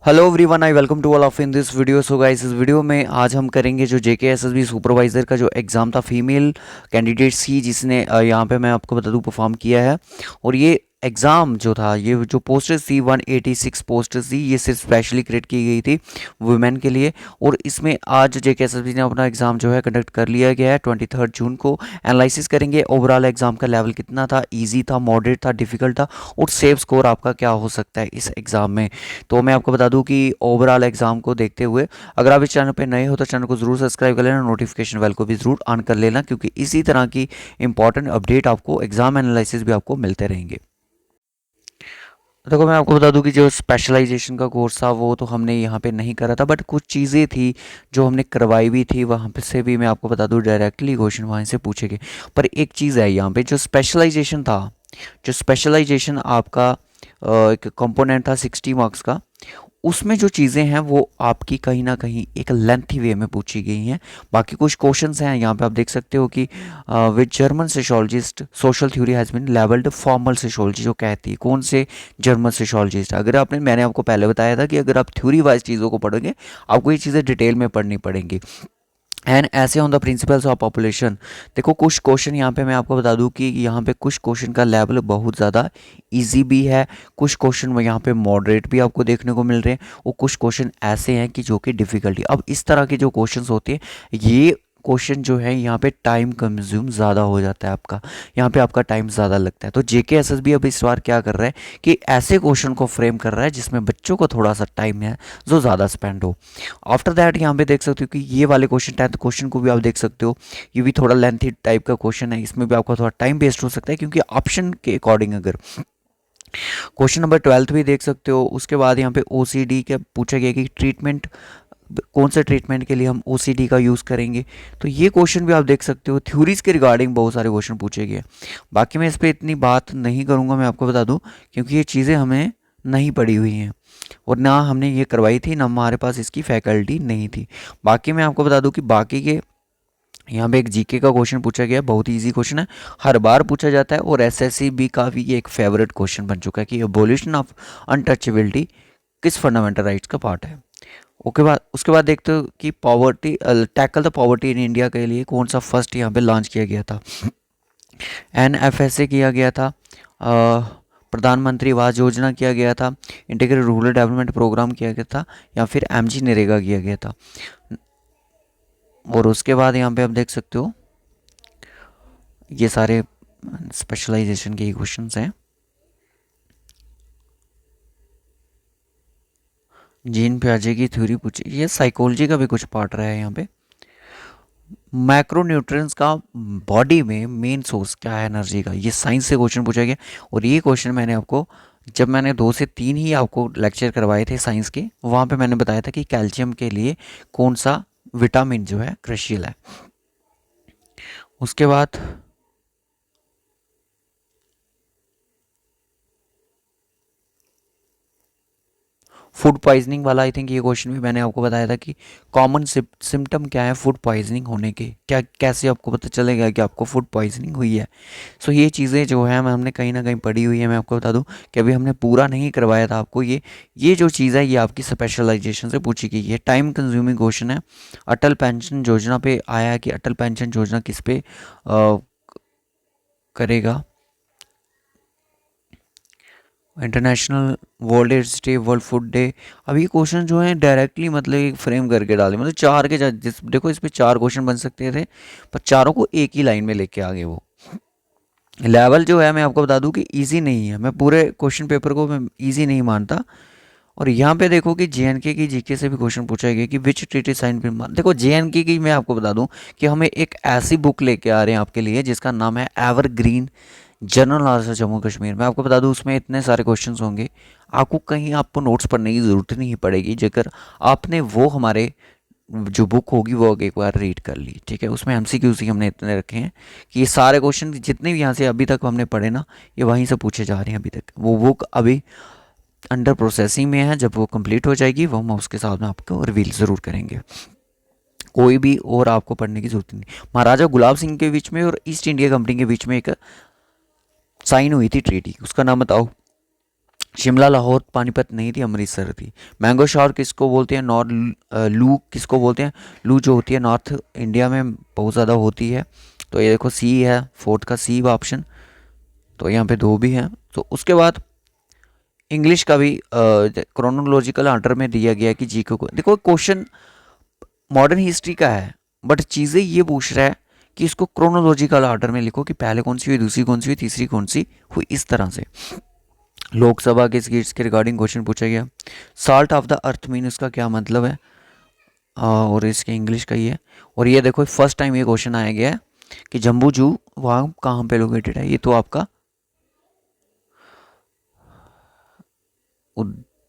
Hello everyone, I welcome to all of in this video. So guys, इस video में आज हम करेंगे जो जेके एसएसबी सुपरवाइज़र का जो एग्ज़ाम था फीमेल कैंडिडेट्स की, जिसने यहाँ पे मैं आपको बता दूँ परफॉर्म किया है। और ये एग्ज़ाम जो था, ये जो पोस्टर्स थी 186 पोस्टर्स थी, ये सिर्फ स्पेशली क्रिएट की गई थी वुमेन के लिए। और इसमें आज जेके एसएसबी ने अपना एग्ज़ाम जो है कंडक्ट कर लिया गया है 23 जून को। एनालिसिस करेंगे ओवरऑल एग्ज़ाम का लेवल कितना था, ईजी था, मॉडरेट था, डिफ़िकल्ट था, और सेफ स्कोर आपका क्या हो सकता है इस एग्ज़ाम में। तो मैं आपको बता दूं कि ओवरऑल एग्जाम को देखते हुए अगर आप इस चैनल पे नए हो तो चैनल को ज़रूर सब्सक्राइब कर लेना, नोटिफिकेशन बेल को भी ज़रूर ऑन कर लेना, क्योंकि इसी तरह की इंपॉर्टेंट अपडेट आपको एग्जाम एनालिसिस भी आपको मिलते रहेंगे। देखो, मैं आपको बता दूं कि जो स्पेशलाइजेशन का कोर्स था वो तो हमने यहाँ पे नहीं करा था, बट कुछ चीज़ें थी जो हमने करवाई भी थी, वहाँ पे से भी मैं आपको बता दूं डायरेक्टली क्वेश्चन वहाँ से पूछे गए। पर एक चीज़ है यहाँ पे, जो स्पेशलाइजेशन था, जो स्पेशलाइजेशन आपका एक कंपोनेंट था 60 मार्क्स का, उसमें जो चीज़ें हैं वो आपकी कहीं ना कहीं एक लेंथी वे में पूछी गई हैं। बाकी कुछ क्वेश्चंस हैं यहाँ पे, आप देख सकते हो कि with German sociologist social theory has been levelled formal sociology, जो कहती है कौन से जर्मन सोशोलॉजिस्ट। अगर मैंने आपको पहले बताया था कि अगर आप थ्योरी वाइज चीज़ों को पढ़ोगे, आपको ये चीज़ें डिटेल में पढ़नी पड़ेंगी। एंड ऐसे on the principles of population. देखो, कुछ क्वेश्चन यहाँ पे मैं आपको बता दूं कि यहाँ पे कुछ क्वेश्चन का लेवल बहुत ज़्यादा इजी भी है, कुछ क्वेश्चन में यहाँ पे मॉडरेट भी आपको देखने को मिल रहे हैं, और कुछ क्वेश्चन ऐसे हैं कि जो कि डिफ़िकल्टी। अब इस तरह के जो क्वेश्चंस होते हैं, ये क्वेश्चन जो है यहाँ पे टाइम कंज्यूम ज़्यादा हो जाता है आपका, यहाँ पे आपका टाइम ज़्यादा लगता है। तो जेके एसएसबी अब इस बार क्या कर रहा है कि ऐसे क्वेश्चन को फ्रेम कर रहा है जिसमें बच्चों को थोड़ा सा टाइम है जो ज़्यादा स्पेंड हो। आफ्टर दैट यहाँ पे देख सकते हो कि ये वाले क्वेश्चन, 10th क्वेश्चन को भी आप देख सकते हो, ये भी थोड़ा लेंथी टाइप का क्वेश्चन है, इसमें भी आपका थोड़ा टाइम वेस्ट हो सकता है, क्योंकि ऑप्शन के अकॉर्डिंग अगर क्वेश्चन नंबर 12 भी देख सकते हो। उसके बाद यहाँ पे ओसीडी का पूछा गया कि ट्रीटमेंट, कौन से ट्रीटमेंट के लिए हम ओसीडी का यूज़ करेंगे, तो ये क्वेश्चन भी आप देख सकते हो। थ्योरीज के रिगार्डिंग बहुत सारे क्वेश्चन पूछे गए। बाकी मैं इस पर इतनी बात नहीं करूँगा, मैं आपको बता दूँ, क्योंकि ये चीज़ें हमें नहीं पड़ी हुई हैं और ना हमने ये करवाई थी, ना हमारे पास इसकी फैकल्टी नहीं थी। बाकी मैं आपको बता दूं कि बाकी के यहाँ पे एक जीके का क्वेश्चन पूछा गया है, बहुत ही इजी क्वेश्चन है, हर बार पूछा जाता है, और एसएससी भी का भी ये एक फेवरेट क्वेश्चन बन चुका है कि एबोलिशन ऑफ अनटचेबिलिटी किस फंडामेंटल राइट्स का पार्ट है। ओके, बाद उसके बाद देखते हो कि poverty, tackle the poverty in India के लिए कौन सा फर्स्ट यहाँ पे लॉन्च किया गया था। एनएफएसए किया गया था, प्रधानमंत्री आवास योजना किया गया था, इंटीग्रेटेड रूरल डेवलपमेंट प्रोग्राम किया गया था, या फिर एमजी नरेगा किया गया था। और उसके बाद यहाँ पे आप देख सकते हो ये सारे स्पेशलाइजेशन के क्वेश्चंस हैं। जीन पियाजे की थ्योरी पूछी, ये साइकोलॉजी का भी कुछ पार्ट रहा है यहाँ पे। मैक्रोन्यूट्रिएंट्स का बॉडी में मेन सोर्स क्या है एनर्जी का, ये साइंस से क्वेश्चन पूछा गया। और ये क्वेश्चन मैंने आपको, जब मैंने 2 से 3 ही आपको लेक्चर करवाए थे साइंस के, वहाँ पे मैंने बताया था कि कैल्शियम के लिए कौन सा विटामिन जो है क्रुशियल है। उसके बाद फूड पॉइजनिंग वाला, आई थिंक ये क्वेश्चन भी मैंने आपको बताया था कि कॉमन सिम्टम क्या है फूड पॉइजनिंग होने के, क्या कैसे आपको पता चलेगा कि आपको फूड पॉइजनिंग हुई है। सो ये चीज़ें जो है हमने कहीं ना कहीं पढ़ी हुई है। मैं आपको बता दूं कि अभी हमने पूरा नहीं करवाया था आपको, ये जो चीज़ है ये आपकी स्पेशलाइजेशन से पूछी गई है। टाइम कंज्यूमिंग क्वेश्चन है। अटल पेंशन योजना पे आया है कि अटल पेंशन योजना किस पे करेगा। International world AIDS day, world food day. अब ये क्वेश्चन जो है डायरेक्टली मतलब एक फ्रेम करके डाले, मतलब चार के जिस देखो इस पे 4 क्वेश्चन बन सकते थे, पर चारों को एक ही लाइन में लेके आ गए। वो लेवल जो है मैं आपको बता दूं कि इजी नहीं है, मैं पूरे क्वेश्चन पेपर को मैं इजी नहीं मानता। और यहाँ पे देखो कि जेएनके की जीके से भी क्वेश्चन पूछा गया कि विच ट्रीटी साइन बिन मान। देखो, जेएनके की मैं आपको बता दूं कि हमें एक ऐसी बुक लेके आ रहे हैं आपके लिए जिसका नाम है evergreen general knowledge Jammu Kashmir. मैं आपको बता दूं उसमें इतने सारे क्वेश्चंस होंगे, आपको कहीं आपको नोट्स पढ़ने की ज़रूरत नहीं पड़ेगी, जेकर आपने वो हमारे जो बुक होगी वो एक बार रीड कर ली, ठीक है। उसमें एमसीक्यूज ही हमने इतने रखे हैं कि ये सारे क्वेश्चन जितने भी यहाँ से अभी तक हमने पढ़े ना, ये वहीं से पूछे जा रहे हैं अभी तक। वो बुक अभी अंडर प्रोसेसिंग में है, जब वो कंप्लीट हो जाएगी वो हम उसके साथ में आपको रिवील ज़रूर करेंगे। कोई भी और आपको पढ़ने की जरूरत नहीं। महाराजा गुलाब सिंह के बीच में और ईस्ट इंडिया कंपनी के बीच में एक साइन हुई थी ट्रीटी, उसका नाम बताओ। शिमला, लाहौर, पानीपत नहीं थी, अमृतसर थी। मैंगो शावर किसको बोलते हैं? नॉर्थ लू किसको बोलते हैं? लू जो होती है नॉर्थ इंडिया में बहुत ज़्यादा होती है। तो ये देखो सी है, फोर्थ का सी ऑप्शन। तो यहाँ पे दो भी हैं। तो उसके बाद इंग्लिश का भी क्रोनोलॉजिकल ऑर्डर में दिया गया है कि जी को देखो क्वेश्चन मॉडर्न हिस्ट्री का है, बट चीज़ें ये पूछ रहा है कि इसको क्रोनोलॉजिकल ऑर्डर में लिखो कि पहले कौन सी हुई, दूसरी कौन सी हुई, तीसरी कौन सी हुई, इस तरह से। लोकसभा के सीट्स के रिगार्डिंग क्वेश्चन पूछा गया। Salt of the earth mean उसका क्या मतलब है? और इसके इंग्लिश का ही है। और ये देखो फर्स्ट टाइम ये क्वेश्चन आया गया है कि जम्बू जू वहाँ कहाँ पे लोकेटेड है। ये तो आपका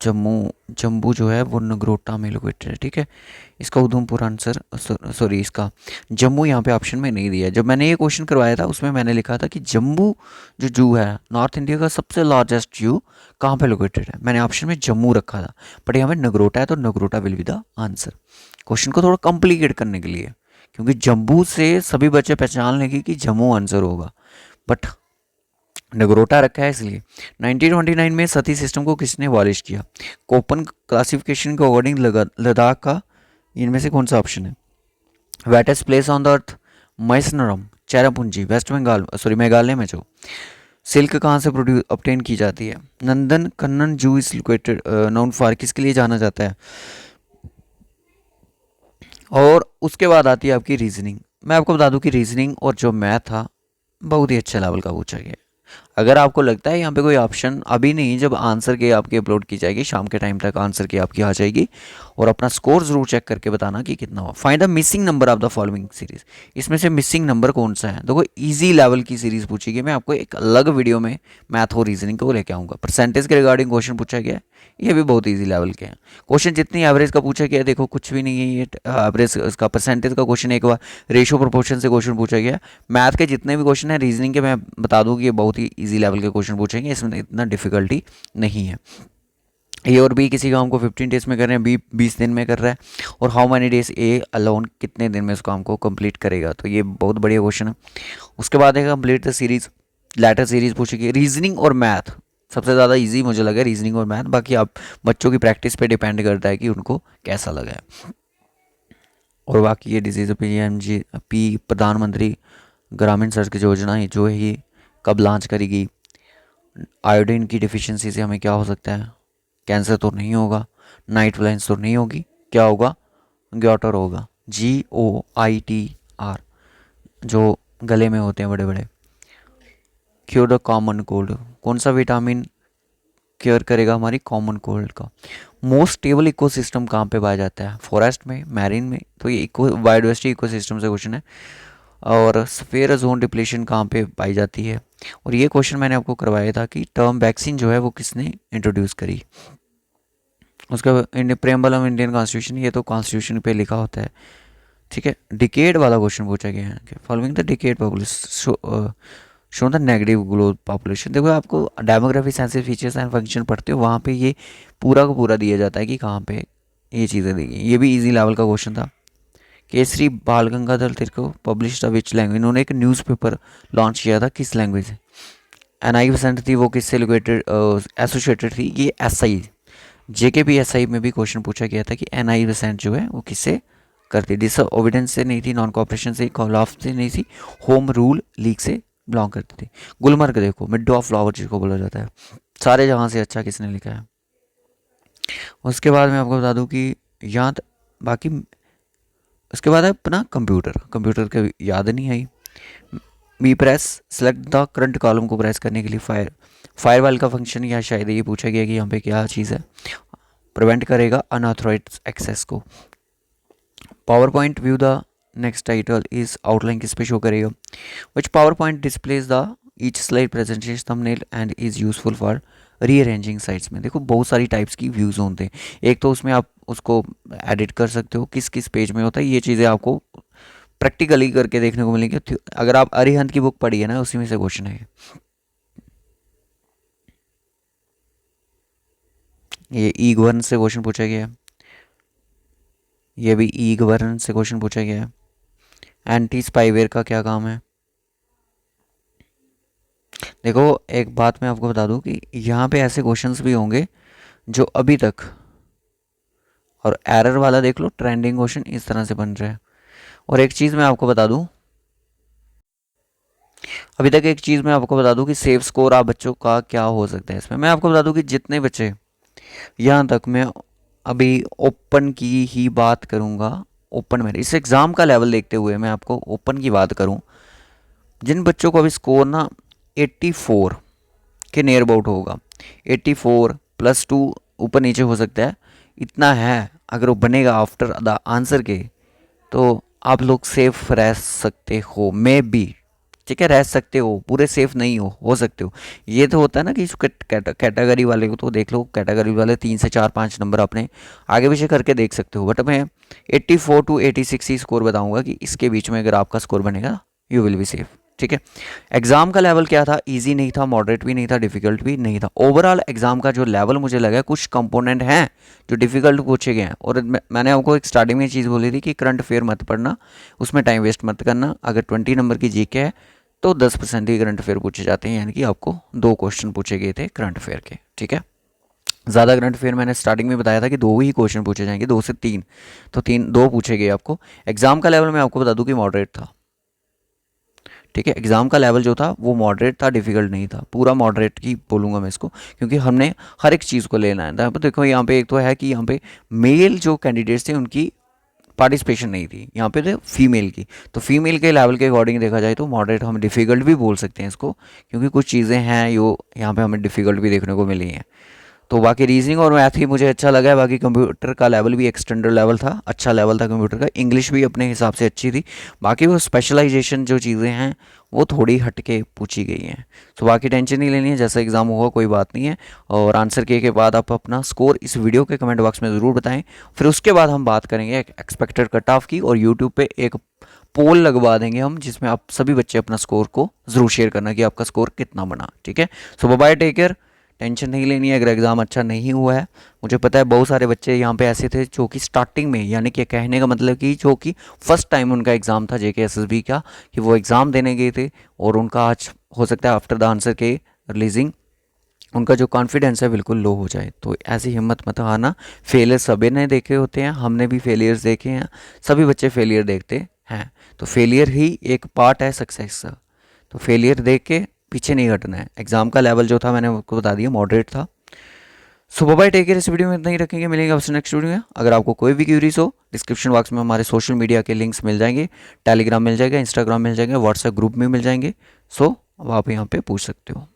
जम्मू, जम्बू जो है वो नगरोटा में लोकेटेड है, ठीक है। इसका उधमपुर आंसर, सॉरी इसका जम्मू यहाँ पे ऑप्शन में नहीं दिया। जब मैंने ये क्वेश्चन करवाया था उसमें मैंने लिखा था कि जम्मू जो जू है नॉर्थ इंडिया का सबसे लार्जेस्ट जू कहाँ पे लोकेटेड है, मैंने ऑप्शन में जम्मू रखा था, बट यहाँ पे नगरोटा है तो Nagrota will be the answer. Question को थोड़ा कॉम्प्लिकेट करने के लिए, क्योंकि जम्मू से सभी बच्चे पहचान लेंगे कि जम्मू आंसर होगा, बट नगरोटा रखा है इसलिए। 1929 में सती सिस्टम को किसने अबॉलिश किया? कोपन क्लासिफिकेशन के अकॉर्डिंग लद्दाख का इनमें से कौन सा ऑप्शन है? Wettest place on the earth, Mawsynram, Cherrapunji, West Bengal, sorry Meghalaya में जो सिल्क कहाँ से प्रोड्यूस ऑब्टेन की जाती है? नंदन कन्नन जू इज लोकेटेड नाउन फॉर किसके लिए जाना जाता है? और उसके बाद आती है आपकी रीजनिंग। मैं आपको बता दूं कि रीजनिंग और जो मैथ था बहुत ही अच्छे लेवल का पूछा गया है। अगर आपको लगता है यहाँ पे कोई ऑप्शन अभी नहीं, जब आंसर की आपकी अपलोड की जाएगी शाम के टाइम तक आंसर की आपकी आ जाएगी, और अपना स्कोर जरूर चेक करके बताना कि कितना हुआ। Find the missing number of the following series, इसमें से मिसिंग नंबर कौन सा है? देखो इजी लेवल की सीरीज पूछेगी, मैं आपको एक अलग वीडियो में मैथ और रीजनिंग को लेके आऊँगा। परसेंटेज के रिगार्डिंग क्वेश्चन पूछा गया है, ये भी बहुत ईजी लेवल के हैं। क्वेश्चन जितनी एवरेज का पूछा गया है, देखो कुछ भी नहीं है ये एवरेज इसका, परसेंटेज का क्वेश्चन एक बार रेशियो प्रोपोर्शन से क्वेश्चन पूछा गया है। मैथ के जितने भी क्वेश्चन हैं रीजनिंग के मैं बता दूं कि ये बहुत ही इजी लेवल के क्वेश्चन पूछेंगे, इसमें इतना डिफिकल्टी नहीं है। ए और बी किसी काम को 15 डेज में कर रहे हैं, बी 20 दिन में कर रहा है, और how many days A alone कितने दिन में उस काम को कंप्लीट करेगा, तो ये बहुत बढ़िया क्वेश्चन है। उसके बाद है complete the series, letter series पूछेगी। रीजनिंग और मैथ सबसे ज़्यादा इजी मुझे लगा, रीजनिंग और मैथ, बाकी आप बच्चों की प्रैक्टिस पे डिपेंड करता है कि उनको कैसा लगा है। और बाकी ये डिजीज़ पी प्रधानमंत्री ग्रामीण सड़क योजना है जो है ये कब लॉन्च करेगी? आयोडीन की डिफिशियंसी से हमें क्या हो सकता है? कैंसर तो नहीं होगा, नाइट ब्लाइंड्स तो नहीं होगी, क्या होगा? ग्योटर होगा, GOITR, जो गले में होते हैं बड़े बड़े। क्योर द कॉमन कोल्ड, कौन सा विटामिन केयर करेगा हमारी कॉमन कोल्ड का? मोस्ट स्टेबल इकोसिस्टम कहाँ पे पाया जाता है? फॉरेस्ट में, मैरीन में, तो ये इको बायोडाइवर्सिटी इकोसिस्टम से क्वेश्चन है। और सफ़ेयर जोन डिप्लेशन कहाँ पे पाई जाती है? और ये क्वेश्चन मैंने आपको करवाया था कि टर्म वैक्सीन जो है वो किसने इंट्रोड्यूस करी? उसका प्रेम्बल ऑफ इंडियन कॉन्स्टिट्यूशन, ये तो कॉन्स्टिट्यूशन पे लिखा होता है, ठीक है। डिकेड वाला क्वेश्चन पूछा गया है, following the decade population show the negative growth population. देखो आपको demography sensitive features and function पढ़ते हो, वहाँ पे ये पूरा का पूरा दिया जाता है कि कहाँ पे ये चीज़ें दी गई। ये भी इजी लेवल का क्वेश्चन था। केसरी बाल गंगाधर तिलक को पब्लिश द विच लैंग्वेज, इन्होंने एक न्यूज़पेपर लॉन्च किया था, किस लैंग्वेज से? NI बेसेंट थी, वो किससे लोकेटेड एसोसिएटेड थी? ये SI JKPSI में भी क्वेश्चन पूछा गया था कि NI बेसेंट जो है वो किससे करती? डिसओबीडियंस से नहीं थी, नॉन कॉपरेशन से, खिलाफ से नहीं थी, होम रूल लीग से बिलोंग करती थी। गुलमर्ग देखो मिड ऑफ फ्लावर जिसको बोला जाता है, सारे जहाँ से अच्छा किसने लिखा है? उसके बाद मैं आपको बता दूं कि याद बाकी, उसके बाद है अपना कंप्यूटर, कंप्यूटर के याद नहीं आई। B press select the current column को प्रेस करने के लिए फायरवॉल का फंक्शन, या शायद ये पूछा गया कि यहाँ पे क्या चीज़ है, प्रिवेंट करेगा अनऑथराइज्ड एक्सेस को। Power point view the next title is outline किस पे शो करेगा? Which power point displays the each slide presentation thumbnail and is useful for rearranging sites में। देखो बहुत सारी टाइप्स की व्यूज़ होते हैं, एक तो उसमें आप उसको एडिट कर सकते हो किस किस पेज में होता है, ये चीज़ें आपको प्रैक्टिकली करके देखने को मिलेंगी। अगर आप अरिहंत की बुक पढ़ी है ना, उसी में से क्वेश्चन है ये। ई गवर्न से क्वेश्चन पूछा गया है, ये भी ई गवर्न से क्वेश्चन पूछा गया है। एंटी स्पाईवेयर का क्या काम है? देखो एक बात मैं आपको बता दूं कि यहाँ पे ऐसे क्वेश्चंस भी होंगे जो अभी तक, और एरर वाला देख लो, ट्रेंडिंग क्वेश्चन इस तरह से बन रहे हैं। और एक चीज़ मैं आपको बता दूं, अभी तक एक चीज़ मैं आपको बता दूं कि सेफ स्कोर आप बच्चों का क्या हो सकता है इसमें। मैं आपको बता दूं कि जितने बच्चे, यहाँ तक मैं अभी ओपन की ही बात करूँगा, ओपन में इस एग्ज़ाम का लेवल देखते हुए मैं आपको ओपन की बात करूँ, जिन बच्चों को अभी स्कोर ना 84 के नियर अबाउट होगा, 84 +2 ऊपर नीचे हो सकता है, इतना है अगर वो बनेगा आफ्टर द आंसर के, तो आप लोग सेफ रह सकते हो, मे बी, ठीक है, रह सकते हो, पूरे सेफ नहीं हो सकते हो। ये तो होता है ना कि कैटेगरी वाले को तो देख लो, कैटेगरी वाले 3 से 4 5 नंबर अपने आगे पीछे करके देख सकते हो, बट मैं 84 to 86 ही स्कोर बताऊंगा कि इसके बीच में अगर आपका स्कोर बनेगा यू विल बी सेफ, ठीक है। एग्जाम का लेवल क्या था, इजी नहीं था, मॉडरेट भी नहीं था, डिफिकल्ट भी नहीं था। ओवरऑल एग्जाम का जो लेवल मुझे लगा, कुछ कंपोनेंट हैं जो डिफिकल्ट पूछे गए हैं। और मैंने आपको एक स्टार्टिंग में चीज़ बोली थी कि करंट अफेयर मत पढ़ना, उसमें टाइम वेस्ट मत करना। अगर 20 नंबर की जीके है तो 10% ही करंट अफेयर पूछे जाते हैं, यानी कि आपको 2 क्वेश्चन पूछे गए थे करंट अफेयर के, ठीक है। ज़्यादा करंट अफेयर मैंने स्टार्टिंग में बताया था कि 2 ही क्वेश्चन पूछे जाएंगे, 2 से 3, तो 2 पूछे गए आपको। एग्जाम का लेवल मैं आपको बता दूं कि मॉडरेट था, ठीक है। एग्जाम का लेवल जो था वो मॉडरेट था, डिफिकल्ट नहीं था, पूरा मॉडरेट ही बोलूँगा मैं इसको, क्योंकि हमने हर एक चीज़ को लेना है। तो देखो यहाँ पे एक तो है कि यहाँ पे मेल जो कैंडिडेट्स थे उनकी पार्टिसिपेशन नहीं थी, यहाँ पे थे फीमेल की, तो फीमेल के लेवल के अकॉर्डिंग देखा जाए तो मॉडरेट हम डिफ़िकल्ट भी बोल सकते हैं इसको, क्योंकि कुछ चीज़ें हैं जो यहाँ पे हमें डिफ़िकल्ट भी देखने को मिली हैं। तो बाकी रीजनिंग और मैथ ही मुझे अच्छा लगा है। बाकी कंप्यूटर का लेवल भी एक स्टैंडर्ड लेवल था, अच्छा लेवल था कंप्यूटर का। इंग्लिश भी अपने हिसाब से अच्छी थी। बाकी वो स्पेशलाइजेशन जो चीज़ें हैं वो थोड़ी हट के पूछी गई हैं। तो बाकी टेंशन नहीं लेनी है, जैसा एग्ज़ाम होगा कोई बात नहीं है। और आंसर के बाद आप अपना स्कोर इस वीडियो के कमेंट बॉक्स में ज़रूर बताएं। फिर उसके बाद हम बात करेंगे एक एक्सपेक्टेड कट ऑफ की, और यूट्यूब पे एक पोल लगवा देंगे हम, जिसमें आप सभी बच्चे अपना स्कोर को ज़रूर शेयर करना कि आपका स्कोर कितना बना, ठीक है। सो बाय, टेक केयर, टेंशन नहीं लेनी है अगर एग्ज़ाम अच्छा नहीं हुआ है। मुझे पता है बहुत सारे बच्चे यहाँ पे ऐसे थे जो कि स्टार्टिंग में, यानी कि कहने का मतलब कि जो कि फर्स्ट टाइम उनका एग्ज़ाम था JKSSB का, कि वो एग्ज़ाम देने गए थे, और उनका आज हो सकता है आफ्टर द आंसर के रिलीजिंग उनका जो कॉन्फिडेंस है बिल्कुल लो हो जाए। तो ऐसी हिम्मत मत हारना, फेलियर सभी ने देखे होते हैं, हमने भी फेलियर्स देखे हैं, सभी बच्चे फेलियर देखते हैं। तो फेलियर ही एक पार्ट है सक्सेस का, तो फेलियर देख के पीछे नहीं हटना है। एग्जाम का लेवल जो था मैंने आपको बता दिया, मॉडरेट था। सो बाय, टेक केयर। इस वीडियो में इतना ही रखेंगे, मिलेंगे आपसे नेक्स्ट वीडियो में। अगर आपको कोई भी क्यूरीज हो, डिस्क्रिप्शन बॉक्स में हमारे सोशल मीडिया के लिंक्स मिल जाएंगे, टेलीग्राम मिल जाएगा, इंस्टाग्राम मिल जाएगा, व्हाट्सएप ग्रुप में मिल जाएंगे। सो अब आप यहाँ पे पूछ सकते हो।